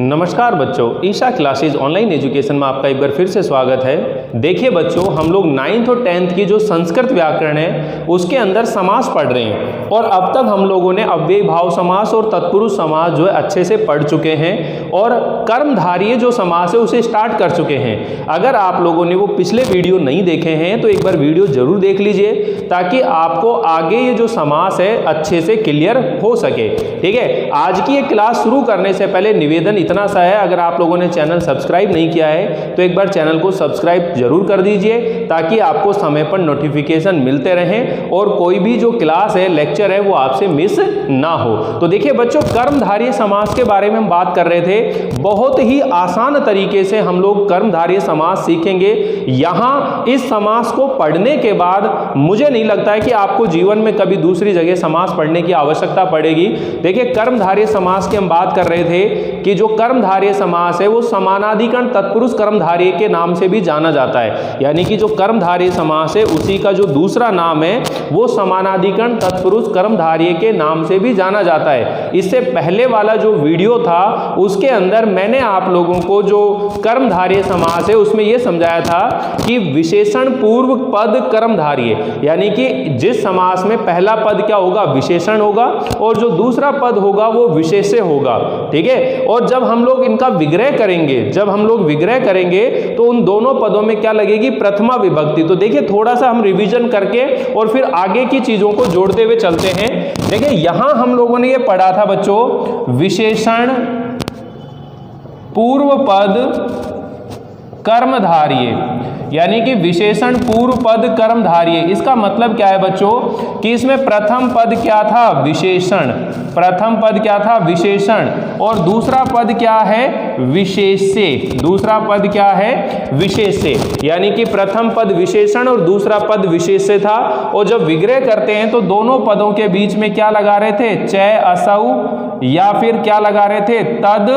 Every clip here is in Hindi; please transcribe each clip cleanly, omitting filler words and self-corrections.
नमस्कार बच्चों, ईशा क्लासेज ऑनलाइन एजुकेशन में आपका एक बार फिर से स्वागत है। देखिए बच्चों, हम लोग 9th और 10th की जो संस्कृत व्याकरण है उसके अंदर समास पढ़ रहे हैं और अब तक हम लोगों ने अव्ययी भाव समास और तत्पुरुष समास जो है अच्छे से पढ़ चुके हैं और कर्मधारय जो समास है उसे स्टार्ट कर चुके हैं। अगर आप लोगों ने वो पिछले वीडियो नहीं देखे हैं तो एक बार वीडियो जरूर देख लीजिए ताकि आपको आगे ये जो समास है अच्छे से क्लियर हो सके। ठीक है, आज की ये क्लास शुरू करने से पहले निवेदन इतना सा है, अगर आप लोगों ने चैनल सब्सक्राइब नहीं किया है तो एक बार चैनल को सब्सक्राइब जरूर कर दीजिए ताकि आपको समय पर नोटिफिकेशन मिलते रहें और कोई भी जो क्लास है, लेक्चर है, वो आपसे मिस ना हो। तो देखिए बच्चों, कर्मधारय समास के बारे में हम बात कर रहे थे। बहुत ही आसान तरीके से हम लोग कर्मधारय समास सीखेंगे। यहां इस समास को पढ़ने के बाद मुझे नहीं लगता है कि आपको जीवन में कभी दूसरी जगह समास पढ़ने की आवश्यकता पड़ेगी। देखिए, कर्मधारय समास की हम बात कर रहे थे कि जो कर्मधारय समास है वो समानाधिकरण तत्पुरुष कर्मधारय के नाम से भी जाना जाता है। यानी कि जो कर्मधारय समास है उसी का जो दूसरा नाम है वो समानाधिकरण तत्पुरुष कर्मधारय के नाम से भी जाना जाता है। इससे पहले वाला जो वीडियो था उसके अंदर मैंने आप लोगों को जो कर्मधारय समास है उसमें यह समझाया था कि विशेषण पूर्व पद कर्मधारय, यानी कि जिस समास में पहला पद क्या होगा, विशेषण होगा, और जो दूसरा पद होगा वो विशेष्य होगा। ठीक है, और जब हम लोग इनका विग्रह करेंगे तो उन दोनों पदों में क्या लगेगी, प्रथमा विभक्ति। तो देखिए, थोड़ा सा हम रिवीजन करके और फिर आगे की चीजों को जोड़ते हुए चलते हैं। देखिए, यहां हम लोगों ने ये पढ़ा था बच्चों, विशेषण पूर्व पद कर्मधारय, यानी कि विशेषण पूर्व पद कर्मधारय। इसका मतलब क्या है बच्चों कि इसमें प्रथम पद क्या था, विशेषण। प्रथम पद क्या था, विशेषण, और दूसरा पद क्या है, विशेष्य। दूसरा पद क्या है, विशेष्य। यानी कि प्रथम पद विशेषण और दूसरा पद विशेष्य था। और जब विग्रह करते हैं तो दोनों पदों के बीच में क्या लगा रहे थे, चय असौ, या फिर क्या लगा रहे थे, तद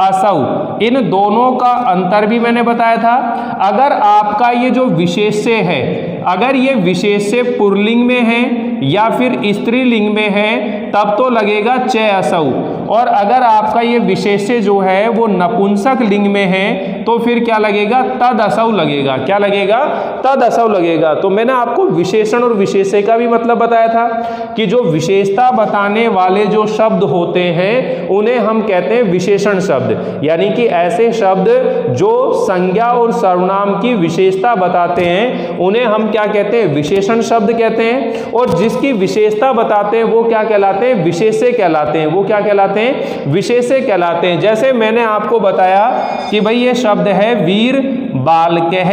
असौ। इन दोनों का अंतर भी मैंने बताया था। अगर आपका ये जो विशेष्य है, अगर ये विशेष्य पुल्लिंग में है या फिर स्त्रीलिंग में है तब तो लगेगा चय असौ, और अगर आपका ये विशेष्य जो है वो नपुंसक लिंग में है तो फिर क्या लगेगा, तद असौ लगेगा। क्या लगेगा, तद असौ लगेगा। तो मैंने आपको विशेषण और विशेष्य का भी मतलब बताया था कि जो विशेषता बताने वाले जो शब्द होते हैं उन्हें हम कहते हैं विशेषण शब्द, यानी कि ऐसे शब्द जो संज्ञा और सर्वनाम की विशेषता बताते हैं उन्हें हम क्या कहते हैं, विशेषण शब्द कहते हैं। और जिसकी विशेषता बताते हैं वो क्या कहलाते हैं, विशेष्य कहलाते हैं। वो क्या कहलाते हैं, विशेष्य कहलाते हैं। जैसे मैंने आपको बताया कि भाई ये शब्द है वीर बालकः।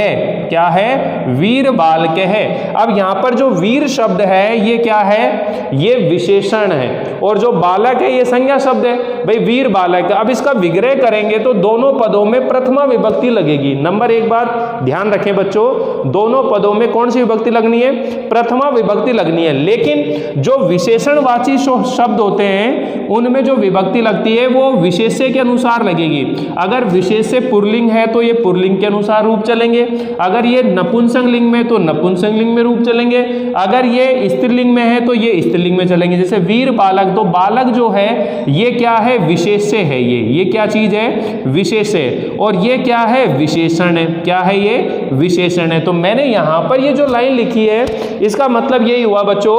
क्या है, वीर बालकः। अब यहां पर जो वीर शब्द है ये क्या है, ये विशेषण है, और जो बालक है ये संज्ञा शब्द है। भाई वीर बालक, अब इसका विग्रह करेंगे तो दोनों पदों में प्रथमा विभक्ति लगेगी। नंबर एक बात ध्यान रखें बच्चों, दोनों पदों में कौन सी विभक्ति लगनी है, प्रथमा विभक्ति लगनी है। लेकिन जो विशेषणवाची शब्द होते हैं उनमें जो विभक्ति लगती है वो विशेष्य के अनुसार लगेगी। अगर विशेष्य पुल्लिंग है तो ये पुल्लिंग के अनुसार रूप चलेंगे, अगर ये नपुंसक लिंग में तो नपुंसक लिंग में रूप चलेंगे, अगर ये स्त्रीलिंग में है तो ये स्त्रीलिंग में चलेंगे। जैसे वीर बालक, तो बालक जो है ये क्या है, विशेष्य है। ये क्या चीज है, विशेष्य, और ये क्या है, विशेषण है। क्या है, ये विशेषण है। तो मैंने यहां पर ये जो लाइन लिखी है इसका मतलब यही हुआ बच्चों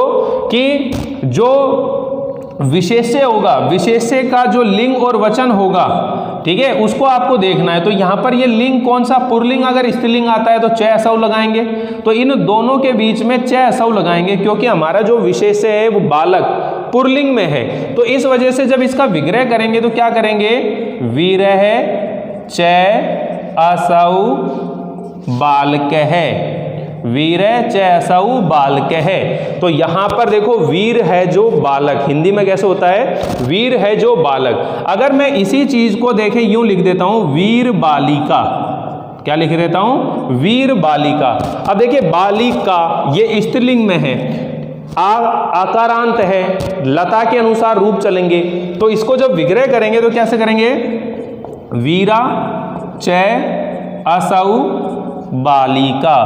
कि जो विशेष्य होगा, विशेष्य का जो लिंग और वचन होगा, ठीक है, उसको आपको देखना है। तो यहां पर ये लिंग कौन सा, पुल्लिंग। अगर स्त्रीलिंग आता है तो चय असौ लगाएंगे, तो इन दोनों के बीच में चय असौ लगाएंगे क्योंकि हमारा जो विशेष्य है वो बालक पुल्लिंग में है। तो इस वजह से जब इसका विग्रह करेंगे तो क्या करेंगे, वीरः चय असौ बालकः। वीरः चय असौ बालकः। तो यहां पर देखो, वीर है जो बालक, हिंदी में कैसे होता है, वीर है जो बालक। अगर मैं इसी चीज को देखें यूं लिख देता हूं, वीर बालिका। क्या लिख देता हूं, वीर बालिका। अब देखिए, बालिका ये स्त्रीलिंग में है, आकारांत है, लता के अनुसार रूप चलेंगे। तो इसको जब विग्रह करेंगे तो कैसे करेंगे, वीरा चय असौ बालिका।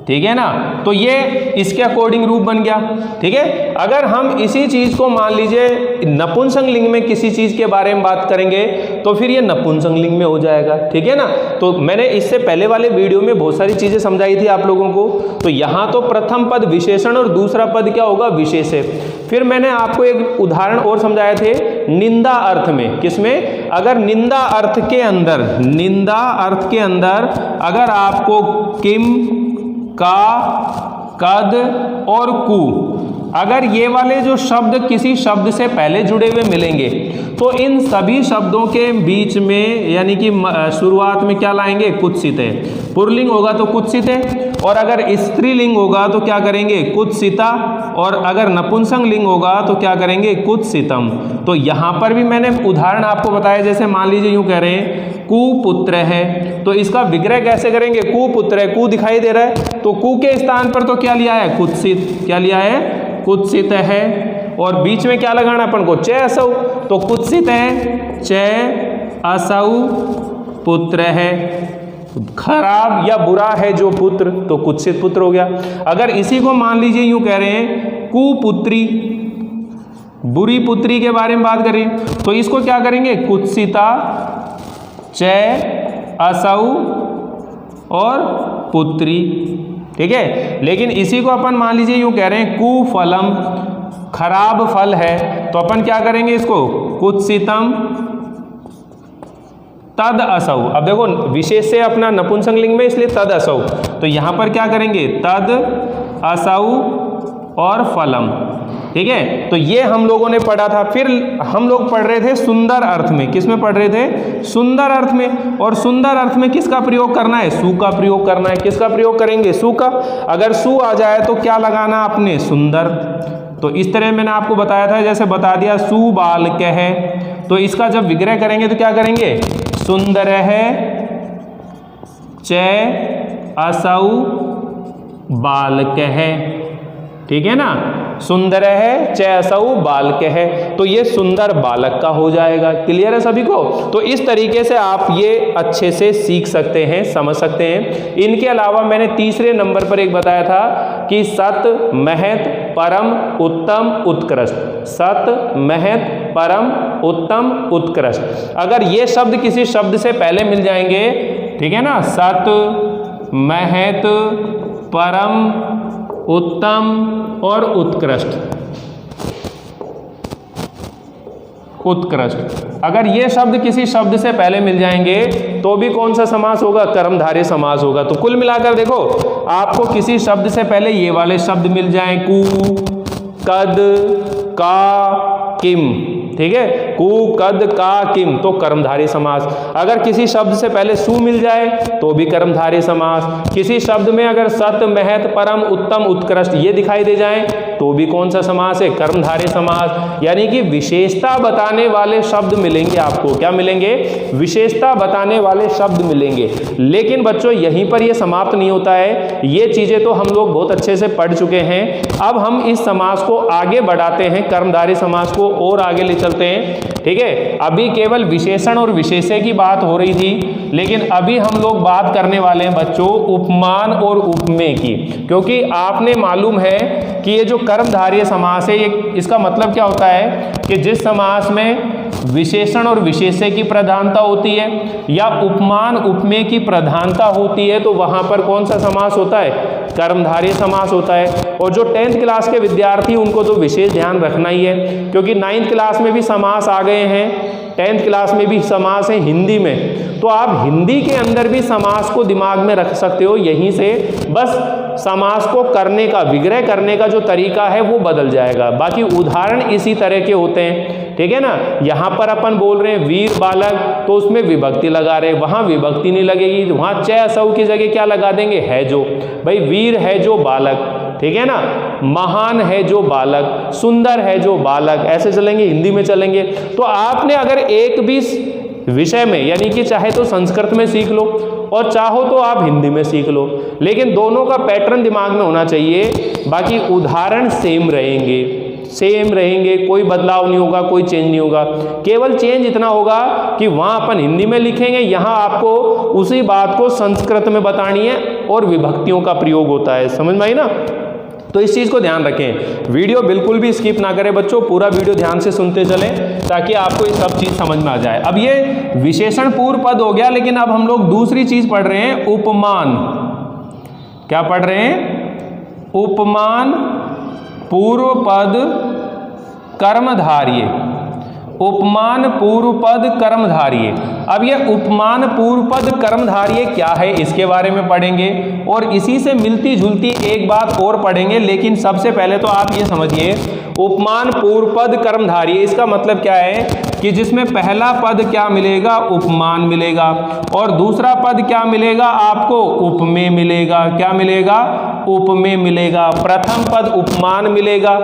ठीक है ना। तो ये इसके अकॉर्डिंग रूप बन गया। ठीक है, अगर हम इसी चीज को मान लीजिए नपुंसक लिंग में किसी चीज के बारे में बात करेंगे तो फिर ये नपुंसक लिंग में हो जाएगा। ठीक है ना। तो मैंने इससे पहले वाले वीडियो में बहुत सारी चीजें समझाई थी आप लोगों को। तो यहां तो प्रथम पद विशेषण और दूसरा पद क्या होगा, विशेष्य। फिर मैंने आपको एक उदाहरण और समझाए थे निंदा अर्थ में। किसमें, अगर निंदा अर्थ के अंदर अगर आपको किम, का, कद और कु, अगर ये वाले जो शब्द किसी शब्द से पहले जुड़े हुए मिलेंगे तो इन सभी शब्दों के बीच में यानी कि शुरुआत में क्या लाएंगे, कुत्सित है। पुल्लिंग होगा तो कुत्सित है, और अगर स्त्रीलिंग होगा तो क्या करेंगे, कुत्सिता, और अगर नपुंसक लिंग होगा तो क्या करेंगे, कुत्सितम। तो यहां पर भी मैंने उदाहरण आपको बताया, जैसे मान लीजिए यूं कह रहे हैं कुपुत्र है, तो इसका विग्रह कैसे करेंगे, कुपुत्र है, कु दिखाई दे रहा है तो कु के स्थान पर तो क्या लिया है, कुत्सित। क्या लिया है, कुत्सित है। और बीच में क्या लगाना अपन को, च असौ, तो कुत्सित है, च असौ पुत्र है। खराब या बुरा है जो पुत्र, तो कुत्सित पुत्र हो गया। अगर इसी को मान लीजिए यूं कह रहे हैं कुपुत्री, बुरी पुत्री के बारे में बात करें तो इसको क्या करेंगे, कुत्सिता, च असौ और पुत्री। ठीक है, लेकिन इसी को अपन मान लीजिए यूं कह रहे हैं कुफलम, खराब फल है, तो अपन क्या करेंगे इसको, कुत्सितम तद असौ। अब देखो विशेष से अपना नपुंसक लिंग में, इसलिए तद असौ, तो यहां पर क्या करेंगे, तद असौ और फलम। ठीक है, तो ये हम लोगों ने पढ़ा था। फिर हम लोग पढ़ रहे थे सुंदर अर्थ में। किस में पढ़ रहे थे, सुंदर अर्थ में। और सुंदर अर्थ में किसका प्रयोग करना है, सु का प्रयोग करना है। किसका प्रयोग करेंगे, सु का। अगर सु आ जाए तो क्या लगाना आपने, सुंदर। तो इस तरह मैंने आपको बताया था, जैसे बता दिया सुबालक है, तो इसका जब विग्रह करेंगे तो क्या करेंगे, सुंदर है, च असौ बालक है। ठीक है ना, सुंदर है, च असौ बालक है, तो ये सुंदर बालक का हो जाएगा। क्लियर है सभी को। तो इस तरीके से आप ये अच्छे से सीख सकते हैं, समझ सकते हैं। इनके अलावा मैंने तीसरे नंबर पर एक बताया था कि सत, महत, परम, उत्तम, उत्कृष्ट। सत, महत, परम, उत्तम, उत्कृष्ट। अगर ये शब्द किसी शब्द से पहले मिल जाएंगे, ठीक है ना, सत, महत, परम, उत्तम और उत्कृष्ट। उत्कृष्ट, अगर ये शब्द किसी शब्द से पहले मिल जाएंगे तो भी कौन सा समास होगा, कर्मधारय समास होगा। तो कुल मिलाकर देखो, आपको किसी शब्द से पहले ये वाले शब्द मिल जाएं, कु, कद, का, किम। ठीक है, कु, कद, का, किम, तो कर्मधारय समास। अगर किसी शब्द से पहले सु मिल जाए तो भी कर्मधारय समास। किसी शब्द में अगर सत, महत, परम, उत्तम, उत्कृष्ट ये दिखाई दे जाए तो भी कौन सा समास है, कर्मधारय समास। यानी कि विशेषता बताने वाले शब्द मिलेंगे आपको। क्या मिलेंगे, विशेषता बताने वाले शब्द मिलेंगे। लेकिन बच्चों यहीं पर ये समाप्त नहीं होता है। ये चीजें तो हम लोग बहुत अच्छे से पढ़ चुके हैं। अब हम इस समास को आगे बढ़ाते हैं, कर्मधारय समास को और आगे ले चलते हैं। ठीक है, अभी केवल विशेषण और विशेष्य की बात हो रही थी, लेकिन अभी हम लोग बात करने वाले हैं बच्चों उपमान और उपमेय की। क्योंकि आपने मालूम है कि ये जो कर्मधारय समास है, ये इसका मतलब क्या होता है कि जिस समास में विशेषण और विशेष्य की प्रधानता होती है या उपमान उपमेय की प्रधानता होती है, तो वहां पर कौन सा समास होता है, कर्मधारय समास होता है। और जो 10th क्लास के विद्यार्थी उनको तो विशेष ध्यान रखना ही है, क्योंकि 9th क्लास में भी समास आ गए हैं, 10th क्लास में भी समास है हिंदी में। तो आप हिंदी के अंदर भी समास को दिमाग में रख सकते हो। यहीं से बस समास को करने का, विग्रह करने का जो तरीका है वो बदल जाएगा। बाकी उदाहरण इसी तरह के होते हैं। ठीक है ना, यहाँ पर अपन बोल रहे हैं वीर बालक, तो उसमें विभक्ति लगा रहे, वहां विभक्ति नहीं लगेगी, वहां च असौ की जगह क्या लगा देंगे, है जो। भाई वीर है जो बालक, ठीक है ना, महान है जो बालक, सुंदर है जो बालक, ऐसे चलेंगे, हिंदी में चलेंगे। तो आपने अगर एक भी विषय में, यानी कि चाहे तो संस्कृत में सीख लो और चाहो तो आप हिंदी में सीख लो, लेकिन दोनों का पैटर्न दिमाग में होना चाहिए। बाकी उदाहरण सेम रहेंगे, सेम रहेंगे, कोई बदलाव नहीं होगा, कोई चेंज नहीं होगा। केवल चेंज इतना होगा कि वहां अपन हिंदी में लिखेंगे, यहां आपको उसी बात को संस्कृत में बतानी है, और विभक्तियों का प्रयोग होता है। समझ में आई ना? तो इस चीज़ को ध्यान रखें, वीडियो बिल्कुल भी स्किप ना करें बच्चों, पूरा वीडियो ध्यान से सुनते चलें ताकि आपको ये सब चीज़ समझ में आ जाए। अब ये विशेषण पूर्व पद हो गया, लेकिन अब हम लोग दूसरी चीज़ पढ़ रहे हैं, उपमान। क्या पढ़ रहे हैं? उपमान पूर्व पद कर्मधारय। उपमान पूर्व पद कर्मधारय। अब ये उपमान पूर्व पद कर्मधारय क्या है इसके बारे में पढ़ेंगे, और इसी से मिलती जुलती एक बात और पढ़ेंगे। लेकिन सबसे पहले तो आप ये समझिए, उपमान पूर्व पद कर्मधारय इसका मतलब क्या है कि जिसमें पहला पद क्या मिलेगा? उपमान मिलेगा, और दूसरा पद क्या मिलेगा आपको? उपमेय मिलेगा। क्या मिलेगा? उपमेय मिलेगा। प्रथम पद उपमान मिलेगा,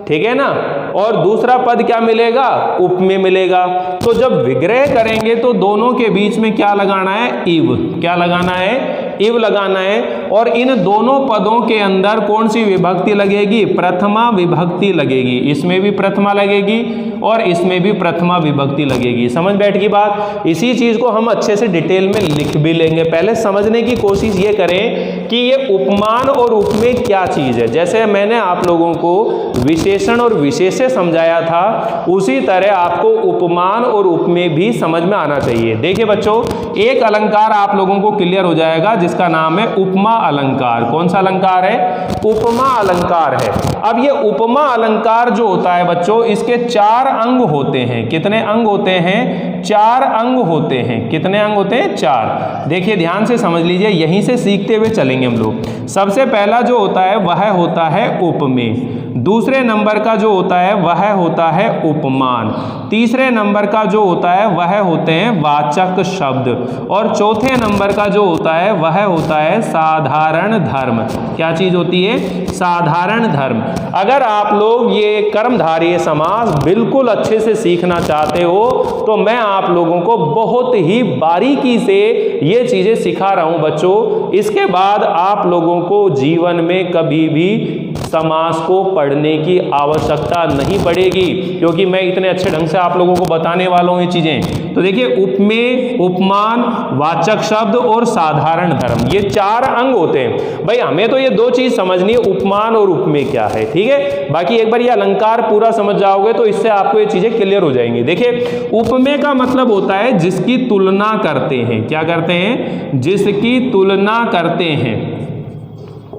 ठीक है ना, और दूसरा पद क्या मिलेगा? उपमेय मिलेगा। तो जब विग्रह करेंगे तो दोनों के बीच में क्या लगाना है? इव। क्या लगाना है? इव लगाना है। और इन दोनों पदों के अंदर कौन सी विभक्ति लगेगी? प्रथमा विभक्ति लगेगी। इसमें भी प्रथमा लगेगी और इसमें भी प्रथमा विभक्ति लगेगी। समझ बैठ की बात? इसी चीज को हम अच्छे से डिटेल में लिख भी लेंगे। पहले समझने की कोशिश ये करें कि ये उपमान और उपमेय क्या चीज है। जैसे मैंने आप लोगों को विशेषण और विशेष्य समझाया था, उसी तरह आपको उपमान और उपमेय भी समझ में आना चाहिए। देखिए बच्चों, एक अलंकार आप लोगों को क्लियर हो जाएगा जिसका नाम है उपमा अलंकार। कौन सा अलंकार है? उपमा अलंकार है। अब ये उपमा अलंकार जो होता है बच्चों, इसके 4 अंग होते हैं। कितने अंग होते हैं? 4 अंग होते हैं। कितने अंग होते हैं? 4। देखिए ध्यान से समझ लीजिए, यहीं से सीखते हुए चलेंगे हम लोग। सबसे पहला जो होता है वह होता है उपमेय। दूसरे नंबर का जो होता है वह होता है उपमान। तीसरे नंबर का जो होता है वह होते हैं वाचक शब्द, और चौथे नंबर का जो होता है वह होता है साधारण धर्म। क्या चीज होती है? साधारण धर्म। अगर आप लोग ये कर्मधारय समास बिल्कुल अच्छे से सीखना चाहते हो तो मैं आप लोगों को बहुत ही बारीकी से ये चीजें सिखा रहा हूं बच्चों। इसके बाद आप लोगों को जीवन में कभी भी समास को पढ़ने की आवश्यकता नहीं पड़ेगी, क्योंकि मैं इतने अच्छे ढंग से आप लोगों को बताने वाला हूं ये चीजें। तो देखिए, उपमेय, उपमान, वाचक शब्द और साधारण धर्म, ये 4 अंग होते हैं। भाई हमें तो ये 2 चीज समझनी है, उपमान और उपमेय क्या है, ठीक है। बाकी एक बार ये अलंकार पूरा समझ जाओगे तो इससे आपको ये चीजें क्लियर हो जाएंगी। देखिए, उपमेय का मतलब होता है जिसकी तुलना करते हैं। क्या करते हैं? जिसकी तुलना करते हैं,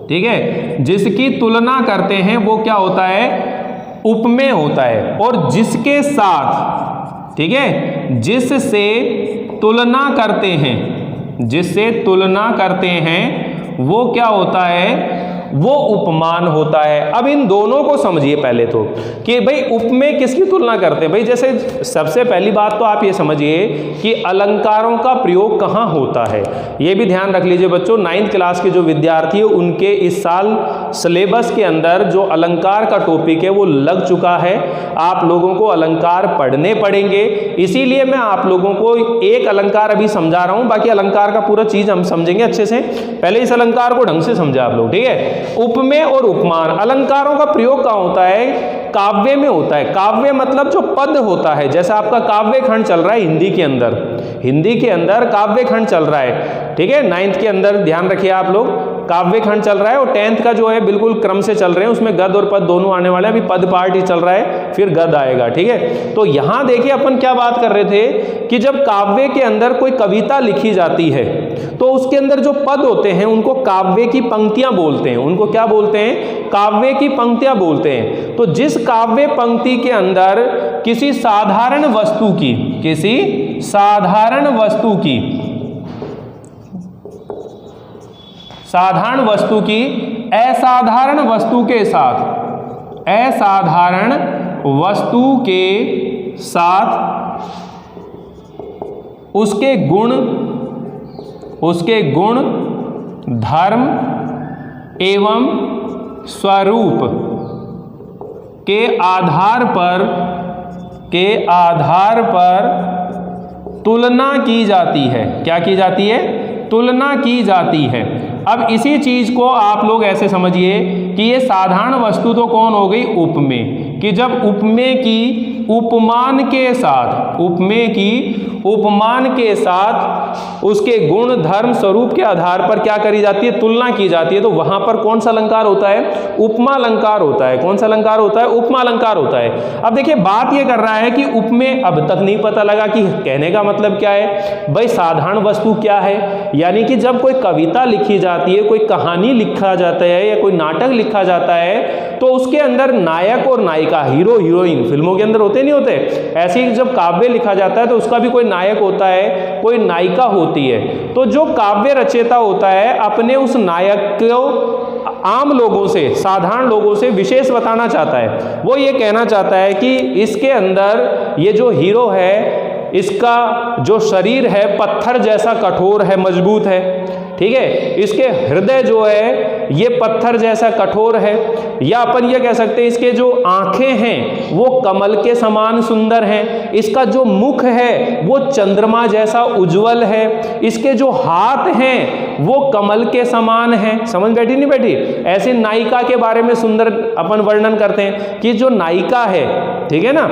ठीक है। जिसकी तुलना करते हैं वो क्या होता है? उपमेय होता है। और जिसके साथ, ठीक है, जिससे तुलना करते हैं, जिससे तुलना करते हैं वो क्या होता है? वो उपमान होता है। अब इन दोनों को समझिए पहले तो कि भाई उपमेय किसकी तुलना करते हैं। भाई जैसे सबसे पहली बात तो आप ये समझिए कि अलंकारों का प्रयोग कहाँ होता है, ये भी ध्यान रख लीजिए बच्चों। 9th क्लास के जो विद्यार्थी हैं उनके इस साल सिलेबस के अंदर जो अलंकार का टॉपिक है वो लग चुका है। आप लोगों को अलंकार पढ़ने पड़ेंगे, इसीलिए मैं आप लोगों को एक अलंकार अभी समझा रहा हूं, बाकी अलंकार का पूरा चीज हम समझेंगे अच्छे से। पहले इस अलंकार को ढंग से समझे आप लोग, ठीक है। उपमेय और उपमान अलंकारों का प्रयोग कहाँ होता है? काव्य में होता है। काव्य मतलब जो पद होता है, जैसे आपका काव्य खंड चल रहा है हिंदी के अंदर, हिंदी के अंदर काव्य खंड चल रहा है, ठीक है। 9th के अंदर ध्यान रखिए आप लोग, काव्य खंड चल रहा है, और 10th का जो है बिल्कुल क्रम से चल रहे हैं, उसमें गद और पद दोनों आने वाले हैं। अभी पद पार्ट ही चल रहा है, फिर गद आएगा, ठीक है। तो यहां देखिए अपन क्या बात कर रहे थे कि जब काव्य के अंदर कोई कविता लिखी जाती है तो उसके अंदर जो पद होते हैं उनको काव्य की पंक्तियां बोलते हैं। उनको क्या बोलते हैं? काव्य की पंक्तियां बोलते हैं। तो जिस काव्य पंक्ति के अंदर किसी साधारण वस्तु की, किसी साधारण वस्तु की, साधारण वस्तु की असाधारण वस्तु के साथ, असाधारण वस्तु के साथ उसके गुण, धर्म एवं स्वरूप के आधार पर तुलना की जाती है। क्या की जाती है? तुलना की जाती है। अब इसी चीज को आप लोग ऐसे समझिए कि ये साधारण वस्तु तो कौन हो गई? उपमेय। कि जब उपमेय की उपमान के साथ, उपमेय की उपमान के साथ उसके गुण धर्म स्वरूप के आधार पर क्या करी जाती है, तुलना की जाती है, तो वहां पर कौन सा अलंकार होता है, उपमा अलंकार होता है। कौन सा अलंकार होता है, उपमा अलंकार होता है। अब देखिए बात ये कर रहा है कि उपमेय, अब तक नहीं पता लगा कि कहने का मतलब क्या है भाई, साधारण वस्तु क्या है। यानी कि जब कोई कविता लिखी जाती है, कोई कहानी लिखा जाता है या कोई नाटक लिखा जाता है, तो उसके अंदर नायक और नायिका, हीरो हीरोइन फिल्मों के अंदर होते नहीं होते, ऐसे ही जब काव्य लिखा जाता है तो उसका भी कोई नायक होता है, कोई नायिका होती है। तो जो काव्य रचयिता होता है अपने उस नायक को आम लोगों से, साधारण लोगों से विशेष बताना चाहता है। वो ये कहना चाहता है कि इसके अंदर ये जो हीरो है, इसका जो शरीर है पत्थर जैसा कठोर है, मजबूत है, ठीक है, इसके हृदय जो है ये पत्थर जैसा कठोर है, या अपन ये कह सकते हैं इसके जो आंखें हैं वो कमल के समान सुंदर हैं, इसका जो मुख है वो चंद्रमा जैसा उज्जवल है, इसके जो हाथ हैं वो कमल के समान हैं। समझ बैठी नहीं बैठी? ऐसे नायिका के बारे में सुंदर अपन वर्णन करते हैं कि जो नायिका है, ठीक है ना,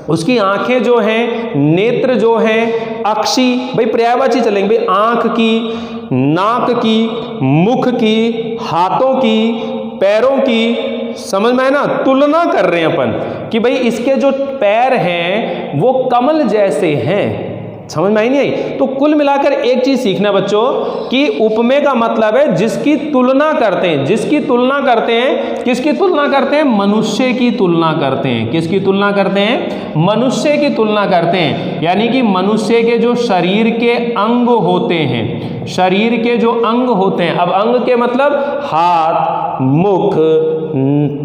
उसकी आंखें जो हैं, नेत्र जो हैं अक्षी, भाई पर्यायवाची चलेंगे, भाई आंख की, नाक की, मुख की, हाथों की, पैरों की, समझ में है ना, तुलना कर रहे हैं अपन कि भाई इसके जो पैर हैं वो कमल जैसे हैं। समझ में आई नहीं आई? तो कुल मिलाकर एक चीज सीखना बच्चों कि उपमेय का मतलब है जिसकी तुलना करते हैं। जिसकी तुलना करते हैं, किसकी तुलना करते हैं? मनुष्य की तुलना करते हैं। किसकी तुलना करते हैं? मनुष्य की तुलना करते हैं। यानी कि मनुष्य के जो शरीर के अंग होते हैं, शरीर के जो अंग होते हैं, अब अंग के मतलब हाथ, मुख,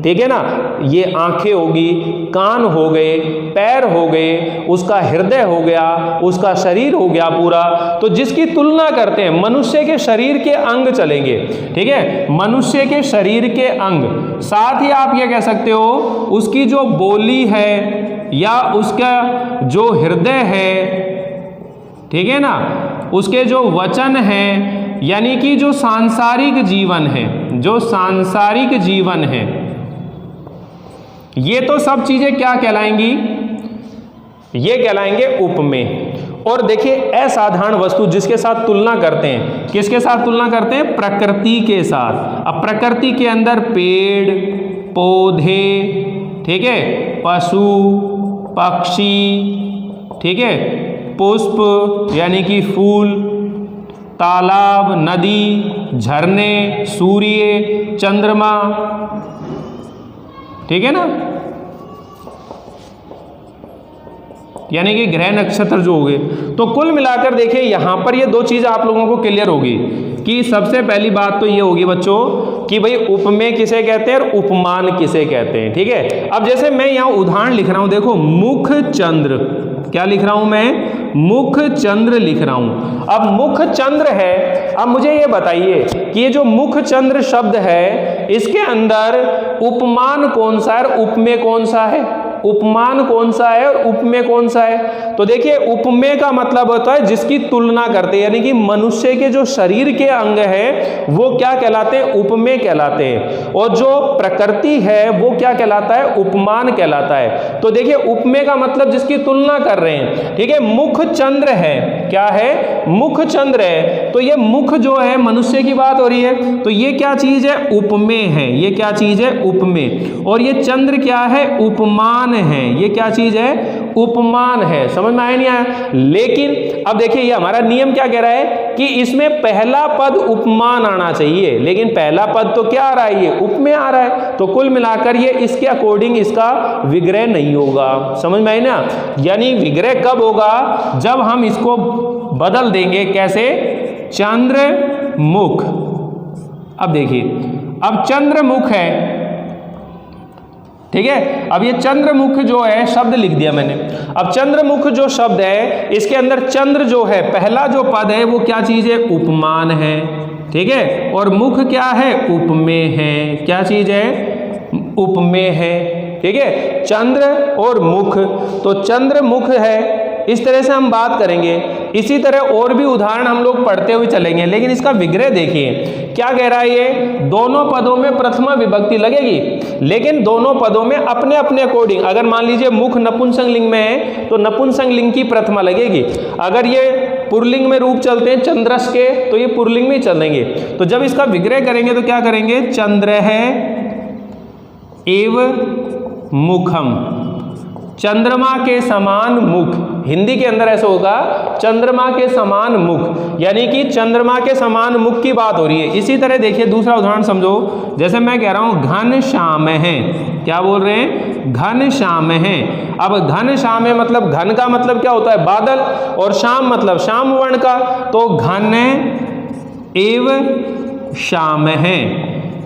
ठीक है ना, ये आंखें होगी, कान हो गए, पैर हो गए, उसका हृदय हो गया, उसका शरीर हो गया पूरा। तो जिसकी तुलना करते हैं मनुष्य के शरीर के अंग चलेंगे, ठीक है, मनुष्य के शरीर के अंग। साथ ही आप ये कह सकते हो उसकी जो बोली है या उसका जो हृदय है, ठीक है ना, उसके जो वचन हैं, यानी कि जो सांसारिक जीवन है, जो सांसारिक जीवन है, ये तो सब चीजें क्या कहलाएंगी? ये कहलाएंगे उपमेय। और देखिए असाधारण वस्तु जिसके साथ तुलना करते हैं, किसके साथ तुलना करते हैं? प्रकृति के साथ। अब प्रकृति के अंदर पेड़ पौधे, ठीक है, पशु पक्षी, ठीक है, पुष्प यानी कि फूल, तालाब, नदी, झरने, सूर्य, चंद्रमा, ठीक है ना, यानी कि ग्रह नक्षत्र जो हो गए। तो कुल मिलाकर देखिए यहां पर ये दो चीज आप लोगों को क्लियर होगी कि सबसे पहली बात तो ये होगी बच्चों कि भाई उपमेय किसे कहते हैं और उपमान किसे कहते हैं, ठीक है। अब जैसे मैं यहां उदाहरण लिख रहा हूं, देखो मुख चंद्र, क्या लिख रहा हूं मैं? मुख चंद्र लिख रहा हूं। अब मुख चंद्र है, अब मुझे ये बताइए कि ये जो मुख चंद्र शब्द है इसके अंदर उपमान कौन सा है और उपमेय कौन सा है? उपमान कौन सा है और उपमेय कौन सा है? तो देखिए उपमेय का मतलब होता है जिसकी तुलना करते हैं, यानी कि मनुष्य के जो शरीर के अंग है वो क्या कहलाते हैं? उपमेय कहलाते हैं। और जो प्रकृति है वो क्या कहलाता है? उपमान कहलाता है। तो देखिए उपमेय का मतलब जिसकी तुलना कर रहे हैं, ठीक है। मुख चंद्र है, क्या है? मुख चंद्र है। तो ये मुख जो है मनुष्य की बात हो रही है, तो ये क्या चीज है? उपमेय है। ये क्या चीज है? उपमेय। और ये चंद्र क्या है? उपमान है। ये क्या चीज है? उपमान है। समझ में आया नहीं आया? लेकिन अब देखिए ये हमारा नियम क्या कह रहा है कि इसमें पहला पद उपमान आना चाहिए, लेकिन पहला पद तो क्या आ रहा है? ये उपमेय आ रहा है। तो कुल मिलाकर ये इसके अकॉर्डिंग इसका विग्रह नहीं होगा। समझ में आई ना? यानी विग्रह कब होगा? जब हम इसको बदल देंगे। कैसे? चंद्रमुख। अब देखिए अब चंद्रमुख है, ठीक है। अब ये चंद्रमुख जो है शब्द लिख दिया मैंने। अब चंद्रमुख जो शब्द है इसके अंदर चंद्र जो है पहला जो पद है वो क्या चीज है? उपमान है, ठीक है। और मुख क्या है? उपमेय है। क्या चीज है? उपमेय है, ठीक है। चंद्र और मुख, तो चंद्रमुख है, इस तरह से हम बात करेंगे। इसी तरह और भी उदाहरण हम लोग पढ़ते हुए चलेंगे, लेकिन इसका विग्रह देखिए क्या कह रहा है ये, दोनों पदों में प्रथमा विभक्ति लगेगी, लेकिन दोनों पदों में अपने अपने अकॉर्डिंग। अगर मान लीजिए मुख नपुंसक लिंग में है तो नपुंसक लिंग की प्रथमा लगेगी, अगर ये पुल्लिंग में रूप चलते हैं चंद्रस के तो ये पुल्लिंग में चलेंगे। तो जब इसका विग्रह करेंगे तो क्या करेंगे, चंद्रः एव मुखम, चंद्रमा के समान मुख। हिंदी के अंदर ऐसा होगा चंद्रमा के समान मुख, यानी कि चंद्रमा के समान मुख की बात हो रही है। इसी तरह देखिए दूसरा उदाहरण समझो, जैसे मैं कह रहा हूं घन श्याम है, क्या बोल रहे हैं, घन श्याम है। अब घन श्याम है मतलब घन का मतलब क्या होता है, बादल, और श्याम मतलब श्याम वर्ण का, तो घन एव श्याम है,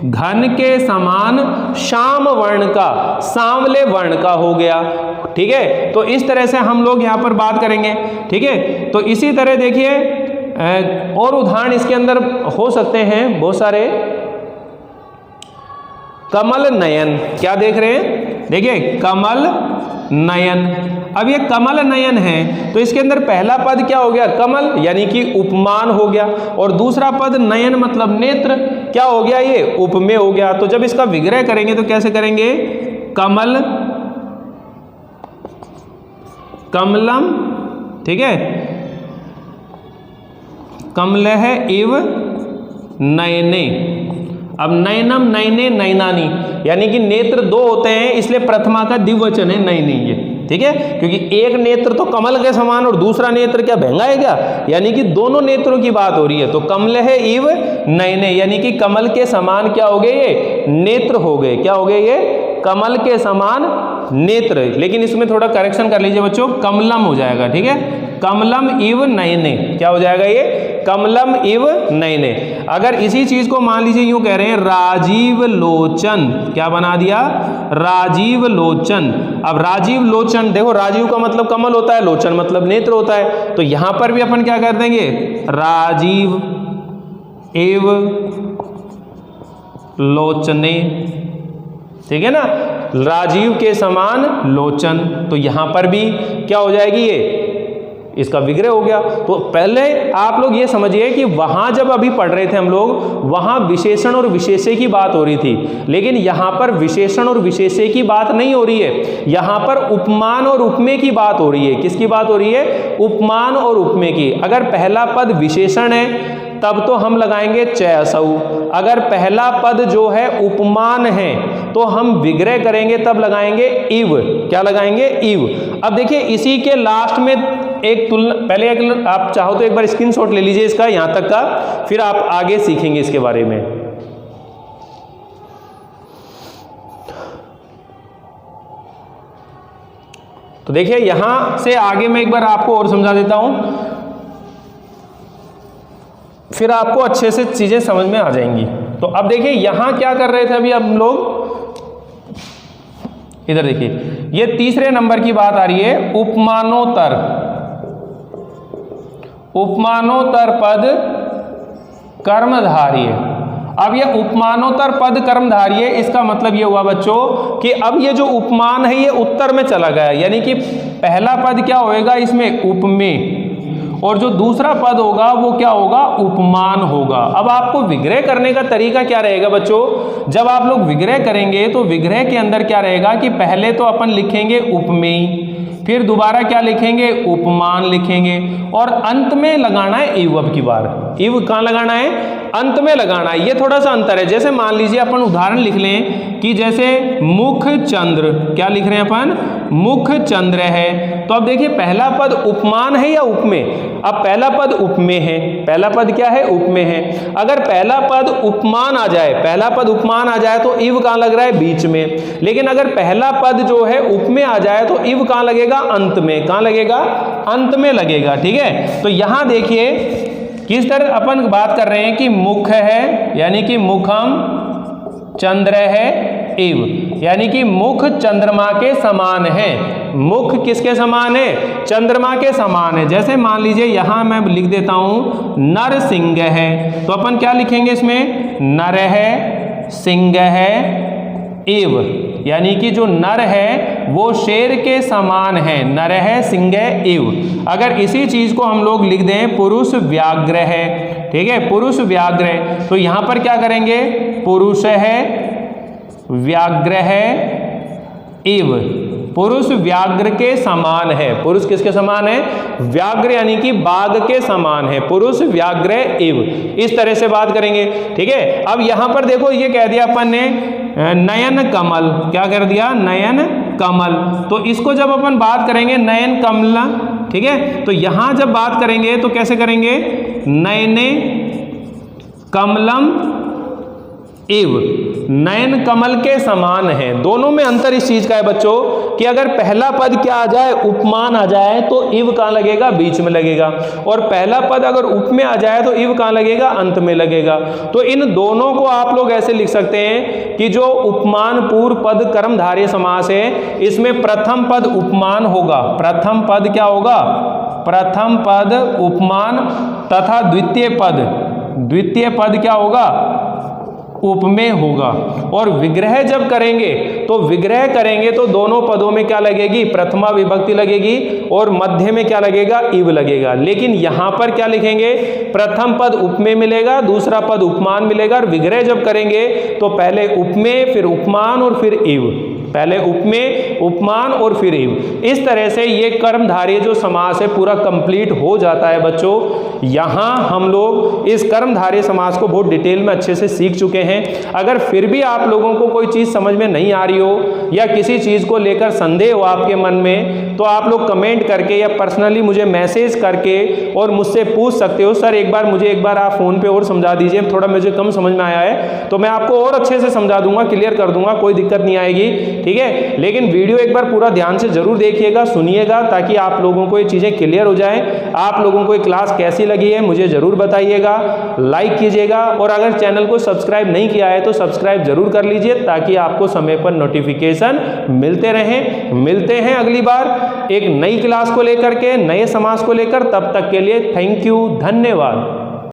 घन के समान श्याम वर्ण का, सांवले वर्ण का हो गया। ठीक है, तो इस तरह से हम लोग यहां पर बात करेंगे। ठीक है, तो इसी तरह देखिए और उदाहरण इसके अंदर हो सकते हैं बहुत सारे। कमल नयन, क्या देख रहे हैं, देखिए कमल नयन। अब ये कमल नयन है तो इसके अंदर पहला पद क्या हो गया, कमल यानी कि उपमान हो गया, और दूसरा पद नयन मतलब नेत्र, क्या हो गया, ये उपमेय हो गया। तो जब इसका विग्रह करेंगे तो कैसे करेंगे, कमल कमलम, ठीक है, कमलः इव नयने। अब नयनम नयने नयनानी, यानी कि नेत्र दो होते हैं इसलिए प्रथमा का द्विवचन है नयने, ये ठीक है, क्योंकि एक नेत्र तो कमल के समान और दूसरा नेत्र क्या भैंगा है क्या, यानी कि दोनों नेत्रों की बात हो रही है। तो कमलः इव नयने यानी कि कमल के समान क्या हो गए, ये नेत्र हो गए, क्या हो गए, ये कमल के समान नेत्र। लेकिन इसमें थोड़ा करेक्शन कर लीजिए बच्चों, कमलम हो जाएगा। ठीक है, कमलम इव नयने, क्या हो जाएगा ये, कमलम इव नयने। अगर इसी चीज को मान लीजिए यूं कह रहे हैं राजीव लोचन, क्या बना दिया, राजीव लोचन। अब राजीव लोचन, देखो राजीव का मतलब कमल होता है, लोचन मतलब नेत्र होता है, तो यहां पर भी अपन क्या कर देंगे, राजीव एव लोचने, ठीक है ना, राजीव के समान लोचन। तो यहां पर भी क्या हो जाएगी, ये इसका विग्रह हो गया। तो पहले आप लोग ये समझिए कि वहां जब अभी पढ़ रहे थे हम लोग, वहां विशेषण और विशेष्य की बात हो रही थी, लेकिन यहां पर विशेषण और विशेष्य की बात नहीं हो रही है, यहां पर उपमान और उपमेय की बात हो रही है। किसकी बात हो रही है, उपमान और उपमेय की। अगर पहला पद विशेषण है तब तो हम लगाएंगे चयसौ, अगर पहला पद जो है उपमान है तो हम विग्रह करेंगे तब लगाएंगे इव, क्या लगाएंगे, इव। अब देखिए इसी के लास्ट में एक तुलना, पहले एक आप चाहो तो एक बार स्क्रीनशॉट ले लीजिए इसका यहां तक का, फिर आप आगे सीखेंगे इसके बारे में। तो देखिए यहां से आगे मैं एक बार आपको और समझा देता हूं, फिर आपको अच्छे से चीजें समझ में आ जाएंगी। तो अब देखिए यहां क्या कर रहे थे अभी हम लोग, इधर देखिए ये तीसरे नंबर की बात आ रही है, उपमानोत्तर, उपमानोत्तर पद कर्मधारय। अब ये उपमानोत्तर पद कर्मधारय, इसका मतलब ये हुआ बच्चों कि अब ये जो उपमान है ये उत्तर में चला गया, यानी कि पहला पद क्या होएगा इसमें, उपमेय, और जो दूसरा पद होगा वो क्या होगा, उपमान होगा। अब आपको विग्रह करने का तरीका क्या रहेगा बच्चों, जब आप लोग विग्रह करेंगे तो विग्रह के अंदर क्या रहेगा कि पहले तो अपन लिखेंगे उपमेय, फिर दोबारा क्या लिखेंगे, उपमान लिखेंगे, और अंत में लगाना है इव। अब की बार इव कहां लगाना है, अंत में लगाना है। ये थोड़ा सा अंतर है। जैसे मान लीजिए अपन उदाहरण लिख लें कि जैसे मुख चंद्र, क्या लिख रहे हैं अपन, मुख चंद्र है, तो अब देखिए पहला पद उपमान है या उपमेय, अब पहला पद उपमेय है, पहला पद क्या है, उपमेय है। अगर पहला पद उपमान आ जाए, पहला पद उपमान आ जाए तो इव कहां लग रहा है, बीच में, लेकिन अगर पहला पद जो है उपमेय आ जाए तो इव कहां लगेगा, अंत में, कहां लगेगा, अंत में लगेगा। ठीक है, तो यहां देखिए किस तरह अपन बात कर रहे हैं कि मुख है यानी कि मुखम, चंद्र है इव, यानी कि मुख चंद्रमा के समान है। मुख किसके समान है, चंद्रमा के समान है। जैसे मान लीजिए यहां मैं लिख देता हूं नर सिंह है, तो अपन क्या लिखेंगे इसमें, नर है, सिंह है, इव, यानी कि जो नर है वो शेर के समान है, नरः सिंह इव। अगर इसी चीज को हम लोग लिख दें पुरुष व्याघ्र है, ठीक है, पुरुष व्याघ्र है, तो यहां पर क्या करेंगे, पुरुष है व्याघ्र है इव, पुरुष व्याघ्र के समान है। पुरुष किसके समान है, व्याघ्र यानी कि बाघ के समान है, पुरुष व्याघ्र इव, इस तरह से बात करेंगे, ठीक है। अब यहां पर देखो ये कह दिया अपन ने नयन कमल, क्या कर दिया, नयन कमल, तो इसको जब अपन बात करेंगे नयन कमल, ठीक है, तो यहां जब बात करेंगे तो कैसे करेंगे, नयने कमलम इव, नयन कमल के समान है। दोनों में अंतर इस चीज का है बच्चों कि अगर पहला पद क्या आ जाए, उपमान आ जाए, तो इव कहां लगेगा, बीच में लगेगा, और पहला पद अगर उप में आ जाए तो इव कहां लगेगा, अंत में लगेगा। तो इन दोनों को आप लोग ऐसे लिख सकते हैं कि जो उपमान पूर्व पद कर्मधारय समास है, इसमें प्रथम पद उपमान होगा, प्रथम पद क्या होगा, प्रथम पद उपमान, तथा द्वितीय पद क्या होगा, उपमेय होगा। और विग्रह जब करेंगे तो विग्रह करेंगे तो दोनों पदों में क्या लगेगी, प्रथमा विभक्ति लगेगी, और मध्य में क्या लगेगा, इव लगेगा। लेकिन यहां पर क्या लिखेंगे, प्रथम पद उपमेय मिलेगा, दूसरा पद उपमान मिलेगा, और विग्रह जब करेंगे तो पहले उपमेय, फिर उपमान और फिर इव, पहले उपमेय, उपमान और फिर इव। इस तरह से ये कर्मधारय जो समास है पूरा कंप्लीट हो जाता है बच्चों। यहां हम लोग इस कर्मधारय समास को बहुत डिटेल में अच्छे से सीख चुके हैं। अगर फिर भी आप लोगों को कोई चीज समझ में नहीं आ रही हो या किसी चीज को लेकर संदेह हो आपके मन में, तो आप लोग कमेंट करके या पर्सनली मुझे मैसेज करके और मुझसे पूछ सकते हो, सर मुझे एक बार आप फोन पे और समझा दीजिए, थोड़ा मुझे कम समझ में आया है, तो मैं आपको और अच्छे से समझा दूंगा, क्लियर कर दूंगा, कोई दिक्कत नहीं आएगी, ठीक है। लेकिन वीडियो एक बार पूरा ध्यान से जरूर देखिएगा, सुनिएगा, ताकि आप लोगों को ये चीजें क्लियर हो जाएं। आप लोगों को ये क्लास कैसी लगी है मुझे जरूर बताइएगा, लाइक कीजिएगा, और अगर चैनल को सब्सक्राइब नहीं किया है तो सब्सक्राइब जरूर कर लीजिए, ताकि आपको समय पर नोटिफिकेशन मिलते रहें। मिलते हैं अगली बार एक नई क्लास को लेकर के, नए समास को लेकर, तब तक के लिए थैंक यू, धन्यवाद।